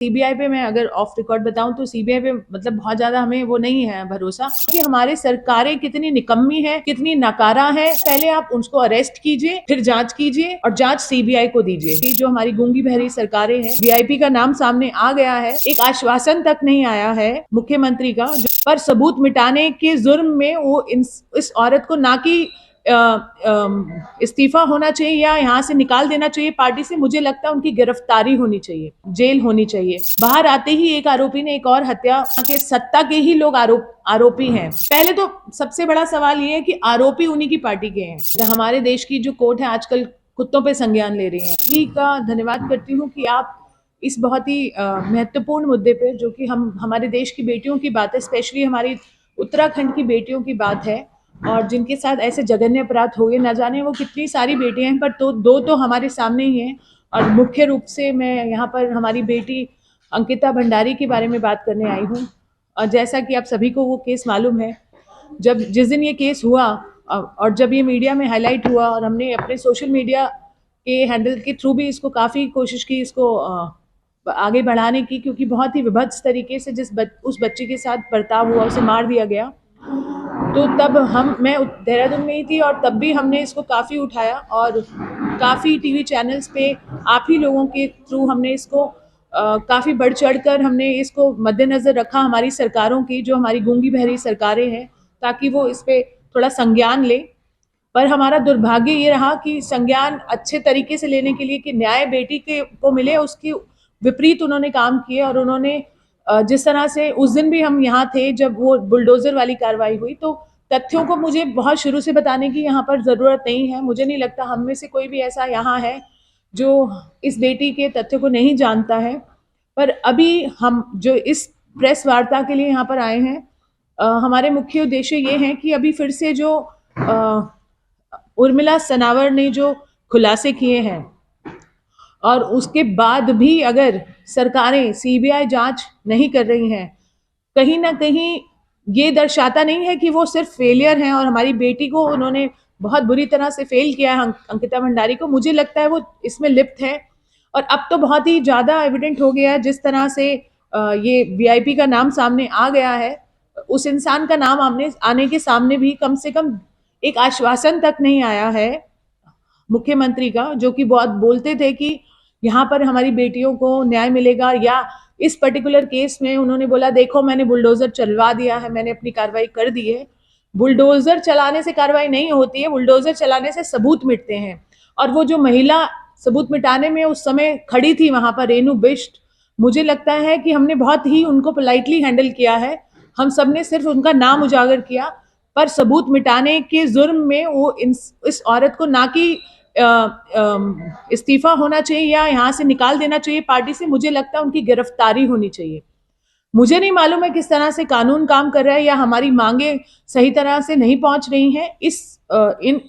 CBI पे मैं अगर ऑफ रिकॉर्ड बताऊं तो सीबीआई पे मतलब बहुत ज्यादा हमें वो नहीं है भरोसा कि हमारी सरकारें कितनी निकम्मी है, कितनी नकारा है। पहले आप उसको अरेस्ट कीजिए, फिर जांच कीजिए और जांच सीबीआई को दीजिए। कि जो हमारी गूंगी बहरी सरकारें हैं, वीआईपी का नाम सामने आ गया है, एक आश्वासन तक नहीं आया है मुख्यमंत्री का, पर सबूत मिटाने के जुर्म में वो इस औरत को ना कि इस्तीफा होना चाहिए या यहाँ से निकाल देना चाहिए पार्टी से। मुझे लगता है उनकी गिरफ्तारी होनी चाहिए, जेल होनी चाहिए। बाहर आते ही एक आरोपी ने एक और हत्या के सत्ता के ही लोग आरोपी हैं। पहले तो सबसे बड़ा सवाल ये है कि आरोपी उन्हीं की पार्टी के हैं। हमारे देश की जो कोर्ट है आजकल कुत्तों पे संज्ञान ले रही है। जी का धन्यवाद करती हूँ कि आप इस बहुत ही महत्वपूर्ण मुद्दे पे, जो कि हमारे देश की बेटियों की बात है, स्पेशली हमारी उत्तराखंड की बेटियों की बात है, और जिनके साथ ऐसे जघन्य अपराध हो गए, न जाने वो कितनी सारी बेटियां हैं, पर दो तो हमारे सामने ही हैं। और मुख्य रूप से मैं यहाँ पर हमारी बेटी अंकिता भंडारी के बारे में बात करने आई हूँ। और जैसा कि आप सभी को वो केस मालूम है, जिस दिन ये केस हुआ और जब ये मीडिया में हाईलाइट हुआ, और हमने अपने सोशल मीडिया के हैंडल के थ्रू भी इसको काफ़ी कोशिश की इसको आगे बढ़ाने की, क्योंकि बहुत ही विभत्स तरीके से उस बच्चे के साथ बर्ताव हुआ, उसे मार दिया गया। तो तब मैं देहरादून में ही थी और तब भी हमने इसको काफ़ी उठाया और काफ़ी टीवी चैनल्स पे आप ही लोगों के थ्रू हमने इसको काफ़ी बढ़ चढ़ कर हमने इसको मद्देनज़र रखा हमारी सरकारों की, जो हमारी गूंगी बहरी सरकारें हैं, ताकि वो इस पर थोड़ा संज्ञान ले। पर हमारा दुर्भाग्य ये रहा कि संज्ञान अच्छे तरीके से लेने के लिए कि न्याय बेटी को मिले, उसकी विपरीत उन्होंने काम किए। और उन्होंने जिस तरह से उस दिन भी हम यहाँ थे जब वो बुलडोजर वाली कार्रवाई हुई, तो तथ्यों को मुझे बहुत शुरू से बताने की यहाँ पर ज़रूरत नहीं है। मुझे नहीं लगता हम में से कोई भी ऐसा यहाँ है जो इस बेटी के तथ्यों को नहीं जानता है। पर अभी हम जो इस प्रेस वार्ता के लिए यहाँ पर आए हैं, हमारे मुख्य उद्देश्य ये हैं कि अभी फिर से जो उर्मिला सनावर ने जो खुलासे किए हैं, और उसके बाद भी अगर सरकारें सीबीआई जांच नहीं कर रही हैं, कहीं ना कहीं ये दर्शाता नहीं है कि वो सिर्फ फेलियर हैं और हमारी बेटी को उन्होंने बहुत बुरी तरह से फेल किया है, अंकिता भंडारी को। मुझे लगता है वो इसमें लिप्त है। और अब तो बहुत ही ज़्यादा एविडेंट हो गया है, जिस तरह से ये वीआईपी का नाम सामने आ गया है, उस इंसान का नाम आने के सामने भी कम से कम एक आश्वासन तक नहीं आया है मुख्यमंत्री का, जो कि बहुत बोलते थे कि यहाँ पर हमारी बेटियों को न्याय मिलेगा। या इस पर्टिकुलर केस में उन्होंने बोला, देखो मैंने बुलडोजर चलवा दिया है, मैंने अपनी कार्रवाई कर दी है। बुलडोजर चलाने से कार्रवाई नहीं होती है, बुलडोजर चलाने से सबूत मिटते हैं। और वो जो महिला सबूत मिटाने में उस समय खड़ी थी वहां पर, रेनू बिष्ट, मुझे लगता है कि हमने बहुत ही उनको पोलाइटली हैंडल किया है। हम सब ने सिर्फ उनका नाम उजागर किया, पर सबूत मिटाने के जुर्म में वो इस औरत को ना कि इस्तीफा होना चाहिए या यहाँ से निकाल देना चाहिए पार्टी से। मुझे लगता है उनकी गिरफ्तारी होनी चाहिए। मुझे नहीं मालूम है किस तरह से कानून काम कर रहा है या हमारी मांगे सही तरह से नहीं पहुंच रही हैं।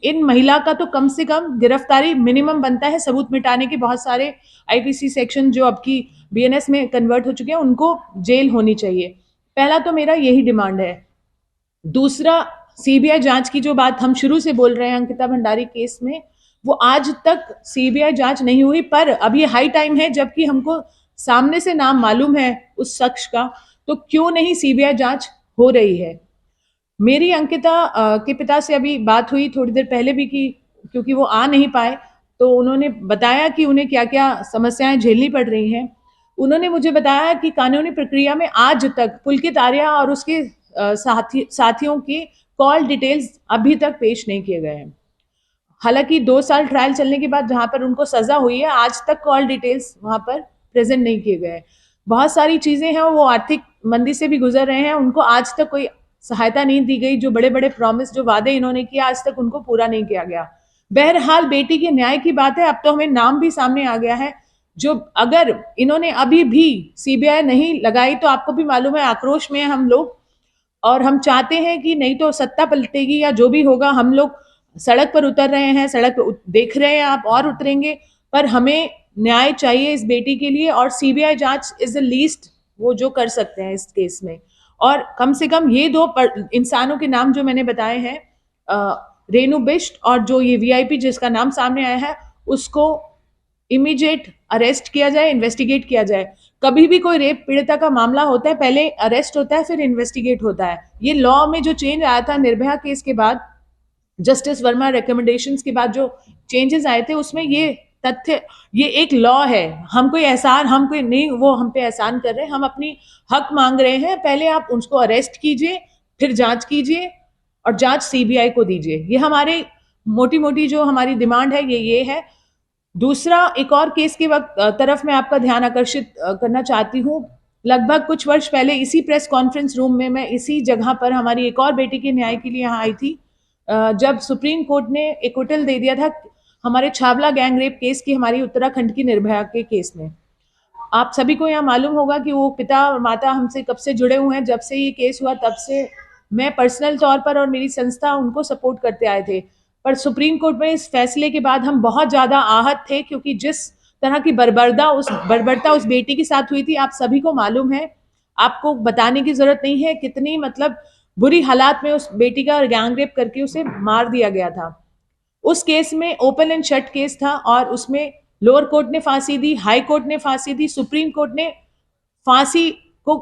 इन महिला का तो कम से कम गिरफ्तारी मिनिमम बनता है। सबूत मिटाने के बहुत सारे आईपीसी सेक्शन जो अब की बीएनएस में कन्वर्ट हो चुके हैं, उनको जेल होनी चाहिए। पहला तो मेरा यही डिमांड है। दूसरा, सीबीआई जांच की जो बात हम शुरू से बोल रहे हैं अंकिता भंडारी केस में, वो आज तक सीबीआई जांच नहीं हुई। पर अब ये हाई टाइम है, जबकि हमको सामने से नाम मालूम है उस शख्स का, तो क्यों नहीं सीबीआई जांच हो रही है। मेरी अंकिता के पिता से अभी बात हुई थोड़ी देर पहले भी की, क्योंकि वो आ नहीं पाए, तो उन्होंने बताया कि उन्हें क्या क्या समस्याएं झेलनी पड़ रही हैं। उन्होंने मुझे बताया कि कानूनी प्रक्रिया में आज तक पुलकित आर्या और उसके साथियों की कॉल डिटेल्स अभी तक पेश नहीं किए गए हैं। हालांकि 2 साल ट्रायल चलने के बाद जहां पर उनको सजा हुई है, आज तक कॉल डिटेल्स वहां पर प्रेजेंट नहीं किए गए। बहुत सारी चीजें हैं, वो आर्थिक मंदी से भी गुजर रहे हैं, उनको आज तक कोई सहायता नहीं दी गई। जो बड़े बड़े प्रॉमिस, जो वादे इन्होंने किया, आज तक उनको पूरा नहीं किया गया। बहरहाल बेटी के न्याय की बात है। अब तो हमें नाम भी सामने आ गया है, जो अगर इन्होंने अभी भी सीबीआई नहीं लगाई तो आपको भी मालूम है आक्रोश में हम लोग, और हम चाहते हैं कि नहीं तो सत्ता पलटेगी या जो भी होगा, हम लोग सड़क पर उतर रहे हैं, सड़क पर देख रहे हैं आप, और उतरेंगे। पर हमें न्याय चाहिए इस बेटी के लिए, और सीबीआई जांच इज द लीस्ट वो जो कर सकते हैं इस केस में। और कम से कम ये 2 इंसानों के नाम जो मैंने बताए हैं, रेनू बिष्ट और जो ये वीआईपी जिसका नाम सामने आया है, उसको इमीडिएट अरेस्ट किया जाए, इन्वेस्टिगेट किया जाए। कभी भी कोई रेप पीड़िता का मामला होता है, पहले अरेस्ट होता है, फिर इन्वेस्टिगेट होता है। ये लॉ में जो चेंज आया था निर्भया केस के बाद, जस्टिस वर्मा रिकमेंडेशंस के बाद जो चेंजेस आए थे, उसमें ये तथ्य, ये एक लॉ है। हम कोई एहसान, हम कोई नहीं वो हम पे एहसान कर रहे हैं, हम अपनी हक मांग रहे हैं। पहले आप उसको अरेस्ट कीजिए, फिर जांच कीजिए और जांच सीबीआई को दीजिए। ये हमारे मोटी मोटी जो हमारी डिमांड है ये है। दूसरा, एक और केस के वक्त तरफ मैं आपका ध्यान आकर्षित करना चाहती हूँ। लगभग कुछ वर्ष पहले इसी प्रेस कॉन्फ्रेंस रूम में मैं इसी जगह पर हमारी एक और बेटी के न्याय के लिए यहाँ आई थी, जब सुप्रीम कोर्ट ने एक्विटल दे दिया था हमारे छावला गैंग रेप केस की, हमारी उत्तराखंड की निर्भया के केस में। आप सभी को यहाँ मालूम होगा कि वो पिता और माता हमसे कब से जुड़े हुए हैं। जब से ये केस हुआ तब से मैं पर्सनल तौर पर और मेरी संस्था उनको सपोर्ट करते आए थे। पर सुप्रीम कोर्ट में इस फैसले के बाद हम बहुत ज़्यादा आहत थे, क्योंकि जिस तरह की बर्बरता उस बेटी के साथ हुई थी, आप सभी को मालूम है। आपको बताने की जरूरत नहीं है कितनी मतलब बुरी हालात में उस बेटी का गैंग रेप करके उसे मार दिया गया था। उस केस में ओपन एंड शट केस था और उसमें लोअर कोर्ट ने फांसी दी, हाई कोर्ट ने फांसी दी, सुप्रीम कोर्ट ने फांसी को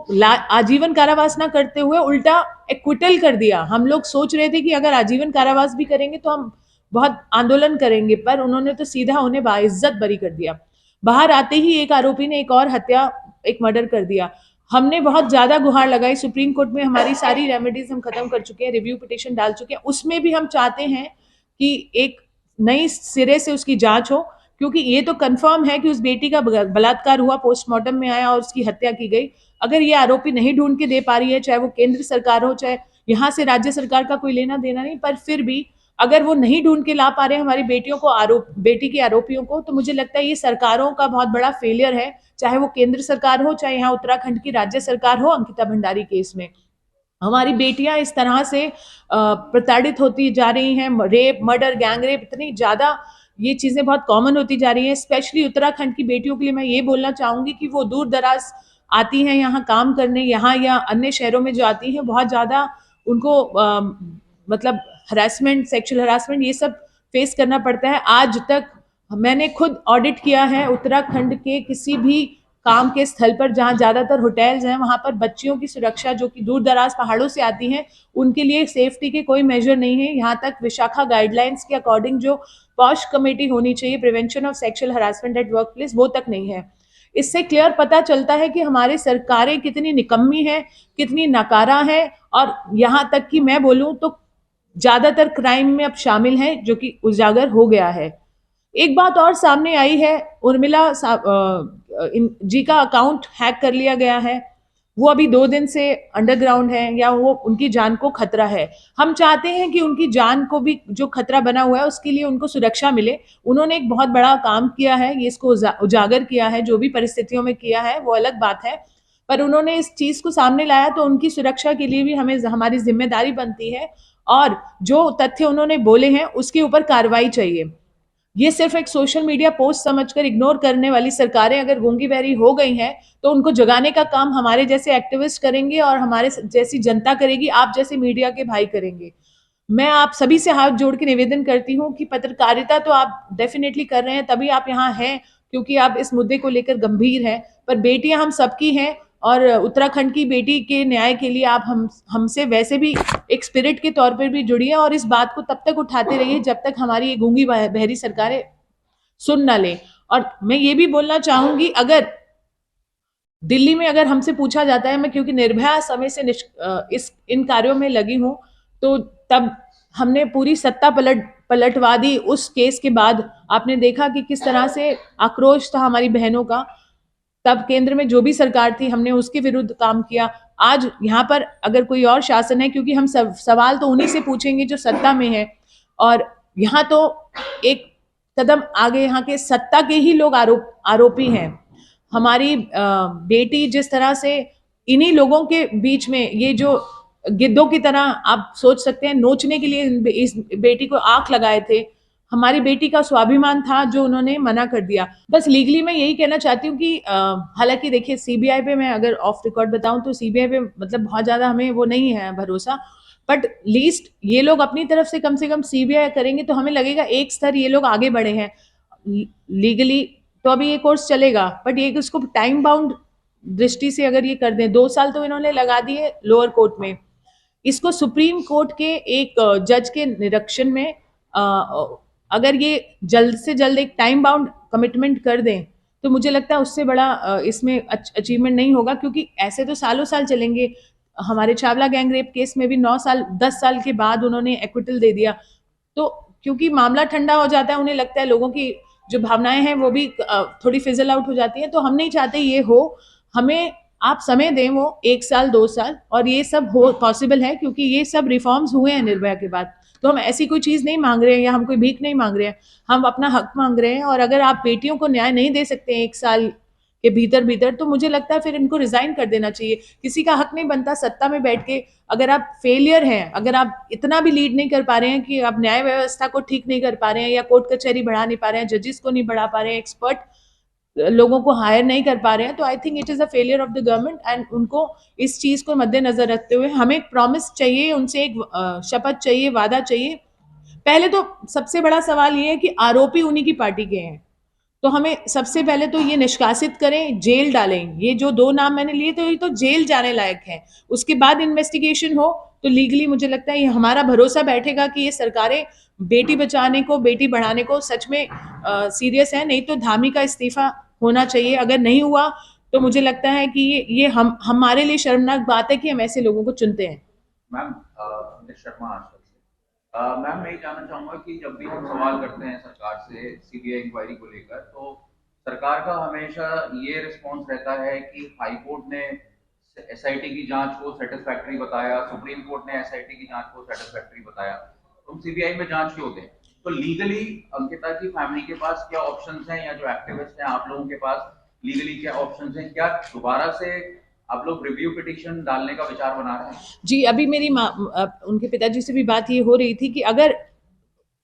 आजीवन कारावास ना करते हुए उल्टा एक्विटल कर दिया। हम लोग सोच रहे थे कि अगर आजीवन कारावास भी करेंगे तो हम बहुत आंदोलन करेंगे, पर उन्होंने तो सीधा उन्हें बाइज्जत बरी कर दिया। बाहर आते ही एक आरोपी ने एक और हत्या, एक मर्डर कर दिया। हमने बहुत ज्यादा गुहार लगाई सुप्रीम कोर्ट में, हमारी सारी रेमेडीज हम खत्म कर चुके हैं, रिव्यू पिटिशन डाल चुके हैं। उसमें भी हम चाहते हैं कि एक नई सिरे से उसकी जांच हो, क्योंकि ये तो कंफर्म है कि उस बेटी का बलात्कार हुआ, पोस्टमार्टम में आया और उसकी हत्या की गई। अगर ये आरोपी नहीं ढूंढ के दे पा रही है, चाहे वो केंद्र सरकार हो, चाहे यहाँ से राज्य सरकार का कोई लेना देना नहीं, पर फिर भी अगर वो नहीं ढूंढ के ला पा रहे हैं हमारी बेटियों को, बेटी के आरोपियों को, तो मुझे लगता है ये सरकारों का बहुत बड़ा फेलियर है। चाहे वो केंद्र सरकार हो, चाहे यहाँ उत्तराखंड की राज्य सरकार हो। अंकिता भंडारी केस में हमारी बेटियां इस तरह से प्रताड़ित होती जा रही हैं। रेप, मर्डर, गैंग रेप, इतनी ज्यादा ये चीजें बहुत कॉमन होती जा रही हैं। स्पेशली उत्तराखंड की बेटियों के लिए मैं ये बोलना चाहूंगी कि वो दूर दराज आती हैं यहाँ काम करने, यहाँ या अन्य शहरों में जो आती हैं, बहुत ज्यादा उनको मतलब हरासमेंट, सेक्सुअल हरासमेंट, ये सब फेस करना पड़ता है। आज तक मैंने खुद ऑडिट किया है उत्तराखंड के किसी भी काम के स्थल पर जहाँ ज्यादातर होटल्स हैं, वहां पर बच्चियों की सुरक्षा, जो कि दूर दराज पहाड़ों से आती हैं, उनके लिए सेफ्टी के कोई मेजर नहीं है। यहाँ तक विशाखा गाइडलाइंस के अकॉर्डिंग जो पॉश कमेटी होनी चाहिए, prevention of sexual harassment at work place, वो तक नहीं है। इससे क्लियर पता चलता है कि हमारी सरकारें कितनी निकम्मी हैं, कितनी नकारा है, और यहाँ तक कि मैं बोलूं तो ज्यादातर क्राइम में अब शामिल है, जो कि उजागर हो गया है। एक बात और सामने आई है, उर्मिला जी का अकाउंट हैक कर लिया गया है। वो अभी 2 दिन से अंडरग्राउंड है, या वो उनकी जान को खतरा है। हम चाहते हैं कि उनकी जान को भी जो खतरा बना हुआ है उसके लिए उनको सुरक्षा मिले। उन्होंने एक बहुत बड़ा काम किया है, ये इसको उजागर किया है, जो भी परिस्थितियों में किया है वो अलग बात है, पर उन्होंने इस चीज को सामने लाया, तो उनकी सुरक्षा के लिए भी हमें हमारी जिम्मेदारी बनती है, और जो तथ्य उन्होंने बोले हैं उसके ऊपर कार्रवाई चाहिए। ये सिर्फ एक सोशल मीडिया पोस्ट समझकर इग्नोर करने वाली सरकारें अगर गूंगी बहरी हो गई हैं, तो उनको जगाने का काम हमारे जैसे एक्टिविस्ट करेंगे और हमारे जैसी जनता करेगी, आप जैसे मीडिया के भाई करेंगे। मैं आप सभी से हाथ जोड़ के निवेदन करती हूँ कि पत्रकारिता तो आप डेफिनेटली कर रहे हैं, तभी आप यहाँ हैं, क्योंकि आप इस मुद्दे को लेकर गंभीर हैं, पर बेटियां हम सबकी हैं, और उत्तराखंड की बेटी के न्याय के लिए आप हमसे वैसे भी एक स्पिरिट के तौर पर भी जुड़िए, और इस बात को तब तक उठाते रहिए जब तक हमारी ये गूंगी बहरी सरकारें सुन ना ले। और मैं ये भी बोलना चाहूंगी, अगर दिल्ली में अगर हमसे पूछा जाता है, मैं क्योंकि निर्भया समय से इन कार्यों में लगी हूं, तो तब हमने पूरी सत्ता पलटवा दी। उस केस के बाद आपने देखा कि किस तरह से आक्रोश था हमारी बहनों का। तब केंद्र में जो भी सरकार थी, हमने उसके विरुद्ध काम किया। आज यहाँ पर अगर कोई और शासन है, क्योंकि हम सवाल तो उन्हीं से पूछेंगे जो सत्ता में है, और यहाँ तो एक कदम आगे यहाँ के सत्ता के ही लोग आरोपी हैं। हमारी बेटी जिस तरह से इन्हीं लोगों के बीच में, ये जो गिद्धों की तरह आप सोच सकते हैं, नोचने के लिए इस बेटी को आंख लगाए थे। हमारी बेटी का स्वाभिमान था जो उन्होंने मना कर दिया। बस लीगली मैं यही कहना चाहती हूँ कि हालांकि देखिए, सीबीआई पे मैं अगर ऑफ रिकॉर्ड बताऊं तो सीबीआई पे मतलब बहुत ज्यादा हमें वो नहीं है भरोसा, बट लीस्ट ये लोग अपनी तरफ से कम सीबीआई करेंगे तो हमें लगेगा एक स्तर ये लोग आगे बढ़े हैं लीगली। तो अभी ये कोर्स चलेगा, बट ये उसको टाइम बाउंड दृष्टि से अगर ये कर दें, 2 साल तो इन्होंने लगा दिए लोअर कोर्ट में, इसको सुप्रीम कोर्ट के एक जज के निरीक्षण में अगर ये जल्द से जल्द एक टाइम बाउंड कमिटमेंट कर दें तो मुझे लगता है उससे बड़ा इसमें अचीवमेंट नहीं होगा, क्योंकि ऐसे तो सालों साल चलेंगे। हमारे चावला गैंग रेप केस में भी 9 साल 10 साल के बाद उन्होंने एक्विटल दे दिया, तो क्योंकि मामला ठंडा हो जाता है, उन्हें लगता है लोगों की जो भावनाएं हैं वो भी थोड़ी फिजल आउट हो जाती है, तो हम नहीं चाहते ये हो। हमें आप समय दें, वो 1 साल 2 साल, और ये सब हो पॉसिबल है क्योंकि ये सब रिफॉर्म्स हुए हैं निर्भया के बाद। तो हम ऐसी कोई चीज़ नहीं मांग रहे हैं या हम कोई भीख नहीं मांग रहे हैं, हम अपना हक मांग रहे हैं। और अगर आप बेटियों को न्याय नहीं दे सकते हैं 1 साल के भीतर भीतर, तो मुझे लगता है फिर इनको रिजाइन कर देना चाहिए। किसी का हक नहीं बनता सत्ता में बैठ के, अगर आप फेलियर हैं, अगर आप इतना भी लीड नहीं कर पा रहे हैं कि आप न्याय व्यवस्था को ठीक नहीं कर पा रहे हैं या कोर्ट कचहरी बढ़ा नहीं पा रहे हैं, जजेस को नहीं बढ़ा पा रहे हैं, एक्सपर्ट लोगों को हायर नहीं कर पा रहे हैं, तो I think it is a failure of the government. And उनको इस चीज़ को मद्देनजर रखते हुए हमें एक प्रॉमिस चाहिए, उनसे एक शपथ चाहिए, वादा चाहिए। पहले तो सबसे बड़ा सवाल ये है कि आरोपी उन्हीं की पार्टी के हैं, तो हमें सबसे पहले तो ये निष्कासित करें, जेल डालें। ये जो 2 नाम मैंने लिए तो ये तो जेल जाने लायक है। उसके बाद इन्वेस्टिगेशन हो तो लीगली मुझे लगता है ये हमारा भरोसा बैठेगा कि ये सरकारें बेटी बचाने को, बेटी बढ़ाने को सच में सीरियस है। नहीं तो धामी का इस्तीफा होना चाहिए। अगर नहीं हुआ तो मुझे लगता है कि ये हमारे लिए शर्मनाक बात है कि हम ऐसे लोगों को चुनते हैं। मैम, शर्मा आजकल से मैम, मैं ये जानना चाहूंगा कि जब भी हम सवाल करते हैं सरकार से सीबीआई इंक्वायरी को लेकर, तो सरकार का हमेशा ये रिस्पॉन्स रहता है कि हाई कोर्ट ने एसआईटी की जांच को सेटिस्फैक्टरी बताया, सुप्रीम कोर्ट ने एसआईटी की जांच को सेटिस्फैक्टरी बताया, तुम सीबीआई में जांच क्यों होते हैं? तो लीगली अंकिता की फैमिली के पास क्या ऑप्शंस हैं, या जो एक्टिविस्ट हैं आप लोगों के पास लीगली क्या ऑप्शंस हैं? क्या दोबारा से आप लोग रिव्यू पिटीशन डालने का विचार बना रहे हैं? जी, अभी मेरी माँ उनके पिताजी से भी बात ये हो रही थी कि अगर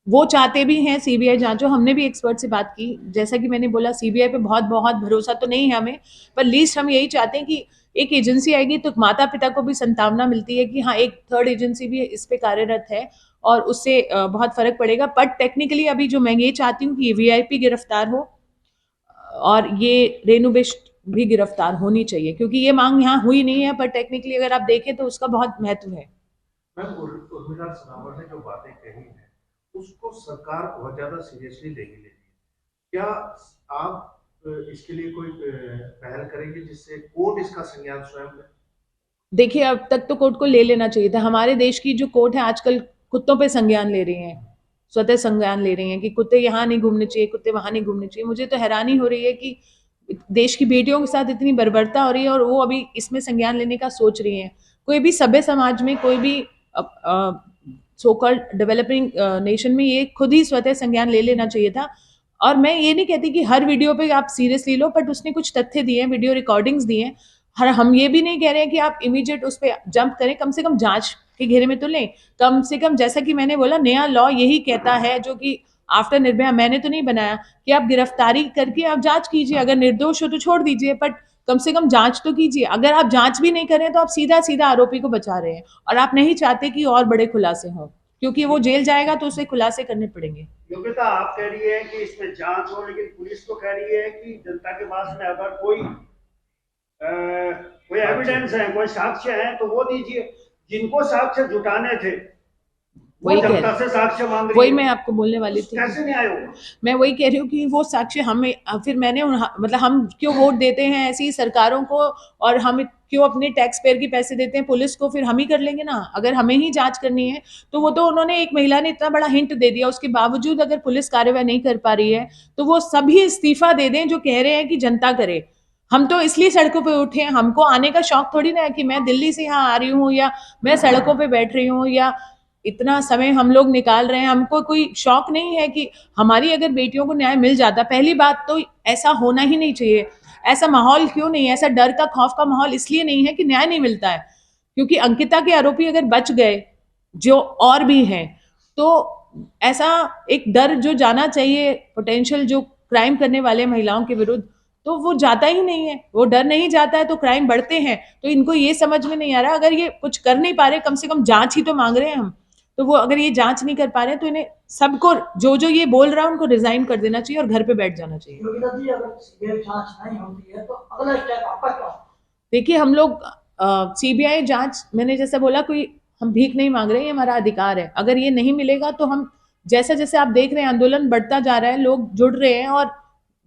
वो चाहते भी हैं सीबीआई जांच हो, हमने भी एक्सपर्ट से बात की। जैसा कि मैंने बोला, सीबीआई पे बहुत बहुत भरोसा तो नहीं है हमें, पर लीस्ट हम यही चाहते हैं कि एक एजेंसी आएगी तो माता पिता को भी संतावना मिलती है कि हाँ, एक थर्ड एजेंसी भी इस पे कार्यरत है और उससे बहुत फर्क पड़ेगा। बट टेक्निकली अभी जो मैं ये चाहती हूँ कि वीआईपी गिरफ्तार हो और ये रेणु बिष्ट भी गिरफ्तार होनी चाहिए, क्योंकि ये मांग यहाँ हुई नहीं है, पर टेक्निकली अगर आप देखें तो उसका बहुत महत्व है। मैम, उर्मिला सनावर ने जो बातें कही हैं उसको सरकार बहुत ज्यादा सीरियसली नहीं ले रही है। क्या आप इसके लिए कोई पहल करेंगे जिससे कोर्ट इसका संज्ञान स्वयं ले? देखिए, अब तक तो कोर्ट को ले लेना चाहिए था। हमारे देश की जो कोर्ट है आजकल कुत्तों पे संज्ञान ले रही हैं, स्वतः संज्ञान ले रही हैं कि कुत्ते यहाँ नहीं घूमने चाहिए, कुत्ते वहाँ नहीं घूमने चाहिए। मुझे तो हैरानी हो रही है कि देश की बेटियों के साथ इतनी बर्बरता हो रही है और वो अभी इसमें संज्ञान लेने का सोच रही हैं। कोई भी सभ्य समाज में, कोई भी सो कॉल्ड डेवलपिंग नेशन में ये खुद ही स्वतः संज्ञान ले लेना चाहिए था। और मैं ये नहीं कहती कि हर वीडियो पे आप सीरियसली लो, बट उसने कुछ तथ्य दिए हैं, वीडियो रिकॉर्डिंग्स दिए हैं। हम ये भी नहीं कह रहे हैं कि आप इमीडिएट उस पर जंप करें, कम से कम जांच के घेरे में तो लें। कम से कम, जैसा कि मैंने बोला, नया लॉ यही कहता है, जो कि आफ्टर निर्भया मैंने तो नहीं बनाया, कि आप गिरफ्तारी करके आप जांच कीजिए, अगर निर्दोष हो तो छोड़ दीजिए, बट कम से कम जांच तो कीजिए। अगर आप जांच भी नहीं करें तो आप सीधा सीधा आरोपी को बचा रहे हैं और आप नहीं चाहते कि और बड़े खुलासे हों, क्योंकि वो जेल जाएगा तो उसे खुलासे करने पड़ेंगे। योग्यता आप कह रही है कि इसमें जांच हो, लेकिन पुलिस तो कह रही है कि जनता के पास में अगर कोई एविडेंस है, कोई साक्ष्य है तो वो दीजिए। जिनको साक्ष्य जुटाने थे वो जनता से साक्ष्य मांग रही है। वही मैं आपको बोलने वाली थी, कैसे न्याय होगा? मैं वही कह रही हूँ कि वो साक्ष्य हमें, फिर मैंने मतलब हम क्यों वोट देते हैं ऐसी सरकारों को, और हम क्यों अपने टैक्स पेयर के पैसे देते हैं पुलिस को? फिर हम ही कर लेंगे ना। अगर हमें ही जांच करनी है तो वो तो उन्होंने, एक महिला ने इतना बड़ा हिंट दे दिया, उसके बावजूद अगर पुलिस कार्रवाई नहीं कर पा रही है तो वो सभी इस्तीफा दे दें जो कह रहे हैं कि जनता करे। हम तो इसलिए सड़कों पे उठे हैं, हमको आने का शौक थोड़ी ना है कि मैं दिल्ली से यहाँ आ रही हूँ या मैं सड़कों पे बैठ रही हूँ या इतना समय हम लोग निकाल रहे हैं। हमको कोई शौक नहीं है कि हमारी अगर बेटियों को न्याय मिल जाता। पहली बात तो ऐसा होना ही नहीं चाहिए। ऐसा माहौल क्यों नहीं है? ऐसा डर का, खौफ का माहौल इसलिए नहीं है कि न्याय नहीं मिलता है, क्योंकि अंकिता के आरोपी अगर बच गए, जो और भी हैं, तो ऐसा एक डर जो जाना चाहिए पोटेंशियल जो क्राइम करने वाले महिलाओं के विरुद्ध, तो वो जाता ही नहीं है। वो डर नहीं जाता है तो क्राइम बढ़ते हैं। तो इनको ये समझ में नहीं आ रहा, अगर ये कुछ कर नहीं पा रहे, कम से कम जांच ही तो मांग रहे हैं हम। तो वो अगर ये जांच नहीं कर पा रहे हैं तो इन्हें सबको जो ये बोल रहा है उनको रिजाइन कर देना चाहिए और घर पे बैठ जाना चाहिए। योगिता जी, अगर सीबीआई जांच नहीं होती है तो अगला स्टेप आपका क्या होगा? देखिए, हम लोग सीबीआई जांच, मैंने जैसे बोला, कोई हम भीख नहीं मांग रहे हैं, ये हमारा अधिकार है। अगर ये नहीं मिलेगा तो हम जैसे जैसे आप देख रहे हैं आंदोलन बढ़ता जा रहा है, लोग जुड़ रहे हैं और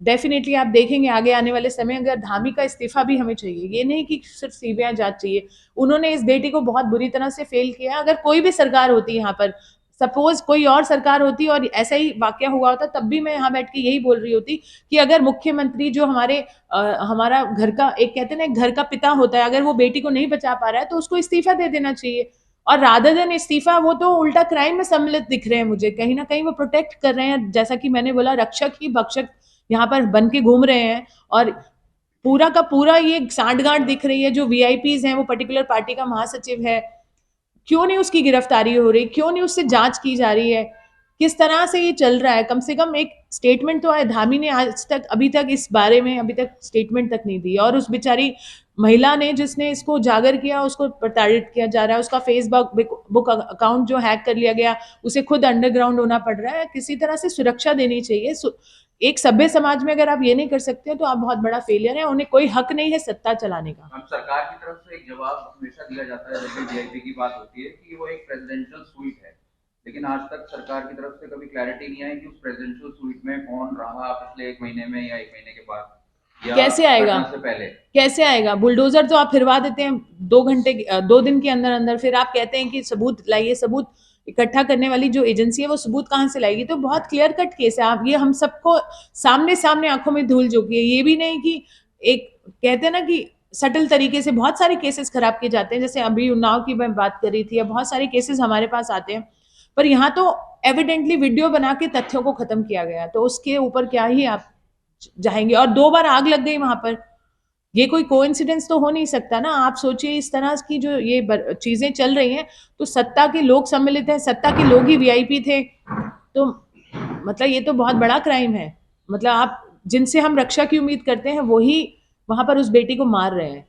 डेफिनेटली आप देखेंगे आगे आने वाले समय अगर धामी का इस्तीफा भी हमें चाहिए, ये नहीं कि सिर्फ सीबीआई जांच चाहिए। उन्होंने इस बेटी को बहुत बुरी तरह से फेल किया। अगर कोई भी सरकार होती यहाँ पर, सपोज कोई और सरकार होती और ऐसा ही वाकया हुआ होता, तब भी मैं यहाँ बैठ के यही बोल रही होती कि अगर मुख्यमंत्री जो हमारा घर का, एक कहते हैं ना घर का पिता होता है, अगर वो बेटी को नहीं बचा पा रहा है तो उसको इस्तीफा दे देना चाहिए। और रादर देन इस्तीफा, वो तो उल्टा क्राइम में सम्मिलित दिख रहे हैं मुझे। कहीं ना कहीं वो प्रोटेक्ट कर रहे हैं, जैसा कि मैंने बोला, रक्षक ही भक्षक यहाँ पर बन के घूम रहे हैं। और पूरा का पूरा ये सांठगांठ दिख रही है। जो वीआईपीज हैं, वो पर्टिकुलर पार्टी का महासचिव है, क्यों नहीं उसकी गिरफ्तारी हो रही, क्यों नहीं उससे जांच की जा रही है, किस तरह से ये चल रहा है? कम से कम एक स्टेटमेंट तो है। धामी ने आज तक, अभी तक इस बारे में अभी तक स्टेटमेंट तक नहीं दी। और उस बेचारी महिला ने, जिसने इसको उजागर किया, उसको प्रताड़ित किया जा रहा है। उसका फेसबुक अकाउंट जो हैक कर लिया गया, उसे खुद अंडरग्राउंड होना पड़ रहा है। किसी तरह से सुरक्षा देनी चाहिए। एक सभ्य समाज में अगर आप ये नहीं कर सकते तो आप बहुत बड़ा फेलियर है। उन्हें कोई हक नहीं है सत्ता चलाने का। हम सरकार की तरफ से एक जवाब हमेशा दिया जाता है जब भी वीआईपी की बात होती है कि वो एक प्रेसिडेंशियल स्वीट है, लेकिन आज तक सरकार की तरफ से कभी क्लैरिटी नहीं आई कि उस प्रेसिडेंशियल स्वीट में कौन रहा पिछले 1 महीने में या 1 महीने के बाद, या कैसे आएगा? से पहले कैसे आएगा? बुलडोजर तो आप फिरवा देते हैं 2 दिन के अंदर अंदर, फिर आप कहते हैं कि सबूत लाइए। सबूत इकट्ठा करने वाली जो एजेंसी है वो सबूत कहाँ से लाएगी? तो बहुत क्लियर कट केस है। आप, ये हम सबको सामने आंखों में धूल झोंकी है। ये भी नहीं कि एक कहते हैं ना कि सटल तरीके से बहुत सारे केसेस खराब किए जाते हैं। जैसे अभी उन्नाव की मैं बात कर रही थी, बहुत सारे केसेस हमारे पास आते हैं, पर यहाँ तो एविडेंटली वीडियो बना के तथ्यों को खत्म किया गया, तो उसके ऊपर क्या ही आप जाएंगे? और 2 बार आग लग गई वहां पर। ये कोई कोइंसिडेंस तो हो नहीं सकता ना। आप सोचिए, इस तरह की जो ये चीजें चल रही हैं, तो सत्ता के लोग सम्मिलित हैं, सत्ता के लोग ही वीआईपी थे, तो मतलब ये तो बहुत बड़ा क्राइम है। मतलब आप, जिनसे हम रक्षा की उम्मीद करते हैं, वही वहां पर उस बेटी को मार रहे हैं।